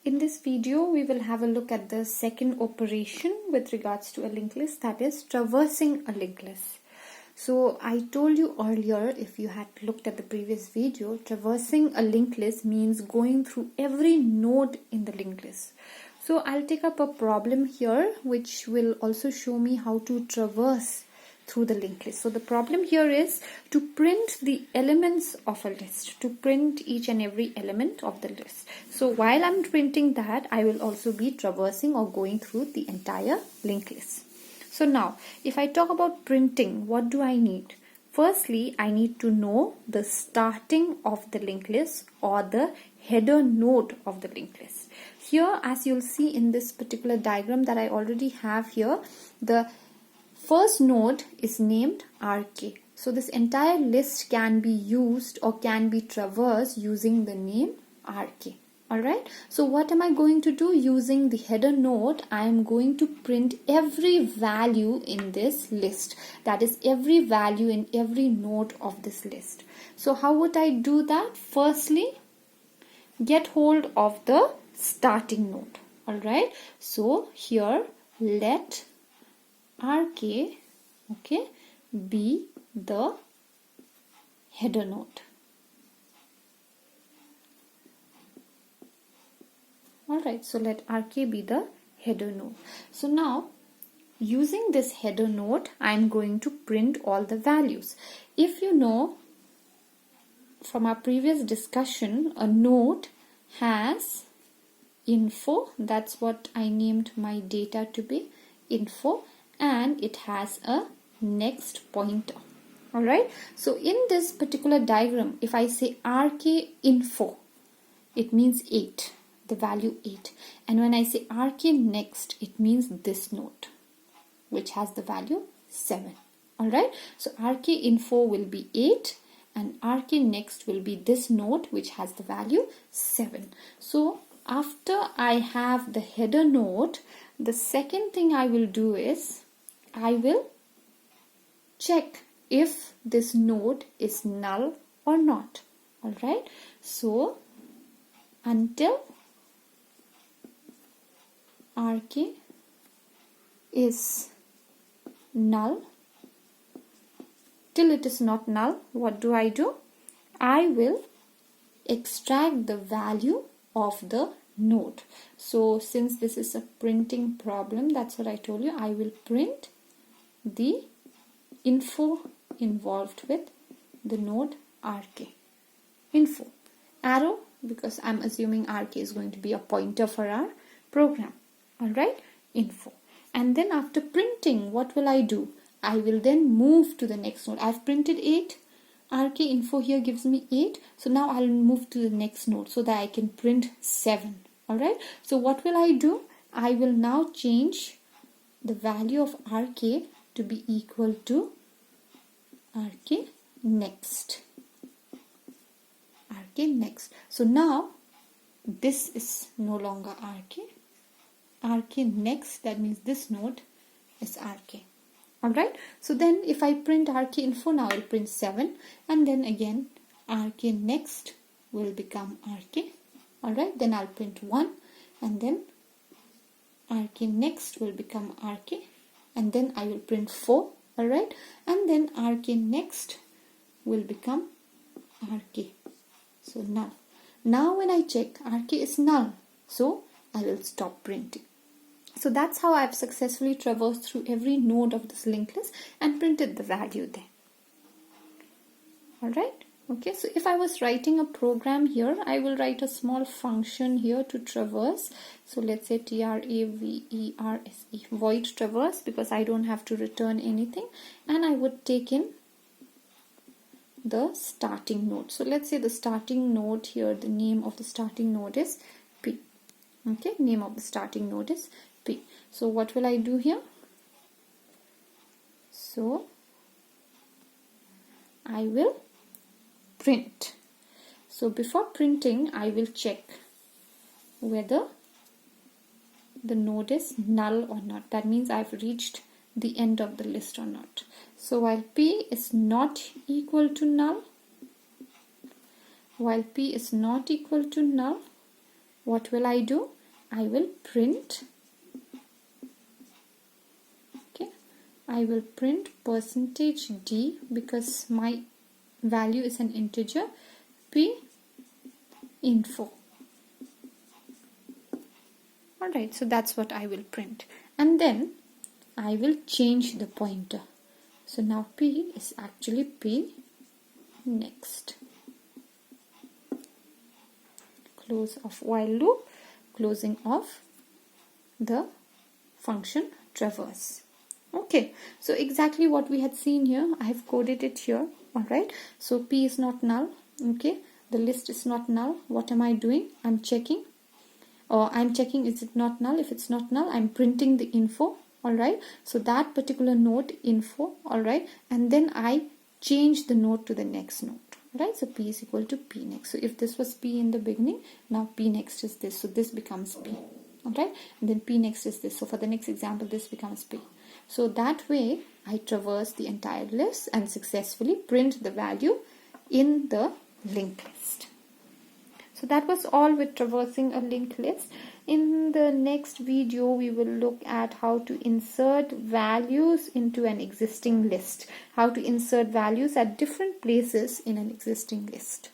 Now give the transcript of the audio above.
In this video, we will have a look at the second operation with regards to a linked list, that is traversing a linked list. So I told you earlier, if you had looked at the previous video, traversing a linked list means going through every node in the linked list. So I'll take up a problem here which will also show me how to traverse through the linked list. So the problem here is to print the elements of a list, to print each and every element of the list. So while I'm printing that, I will also be traversing or going through the entire linked list. So now, if I talk about printing, what do I need? Firstly, I need to know the starting of the linked list or the header node of the linked list. Here, as you'll see in this particular diagram that I already have here, the first node is named RK. So this entire list can be used or can be traversed using the name RK. Alright, so what am I going to do? Using the header node, I am going to print every value in this list. That is every value in every node of this list. So how would I do that? Firstly, get hold of the starting node. Alright, so here let RK, okay, be the header node. Alright, so let RK be the header node. So now, using this header node, I am going to print all the values. If you know from our previous discussion, a node has info, that's what I named my data to be, info, and it has a next pointer. Alright, so in this particular diagram, if I say RK info, it means 8, the value 8. And when I say RK next, it means this node, which has the value 7. Alright, so RK info will be 8 and RK next will be this node, which has the value 7. So after I have the header node, the second thing I will do is I will check if this node is null or not. Alright, so until RK is null, till it is not null, what do? I will extract the value of the node. So since this is a printing problem, that's what I told you, I will print the info involved with the node RK. Info. Arrow, because I'm assuming RK is going to be a pointer for our program. Alright, info. And then after printing, what will I do? I will then move to the next node. I've printed 8. RK info here gives me 8. So now I'll move to the next node so that I can print 7. Alright, so what will I do? I will now change the value of RK to be equal to RK next. RK next. So now this is no longer RK. RK next, that means this node is RK. Alright, so then if I print RK info, now I'll print 7 and then again RK next will become RK. Alright, then I'll print 1 and then RK next will become RK and then I will print 4. Alright, and then RK next will become RK. So null. Now when I check, RK is null, so I will stop printing. So that's how I've successfully traversed through every node of this linked list and printed the value there. Alright, okay, so if I was writing a program here, I will write a small function here to traverse. So let's say traverse, void traverse, because I don't have to return anything, and I would take in the starting node. So let's say the starting node here, the name of the starting node is P. Okay, name of the starting node is P. So what will I do here? So I will print. So before printing, I will check whether the node is null or not. That means I've reached the end of the list or not. So while P is not equal to null, what will I do? I will print, okay, I will print %d, because my value is an integer, p info. Alright, so that's what I will print. And then I will change the pointer. So now p is actually p next. Close of while loop, closing of the function traverse. Okay, so exactly what we had seen here, I have coded it here. Alright, so p is not null. Okay, the list is not null. What am I doing? I'm checking. I'm checking, is it not null? If it's not null, I'm printing the info. Alright, so that particular node info. Alright, and then I change the node to the next node. Right, so p is equal to p next. So if this was p in the beginning, now p next is this. So this becomes p. Alright, and then p next is this. So for the next example, this becomes p. So that way, I traverse the entire list and successfully print the value in the linked list. So that was all with traversing a linked list. In the next video, we will look at how to insert values into an existing list. How to insert values at different places in an existing list.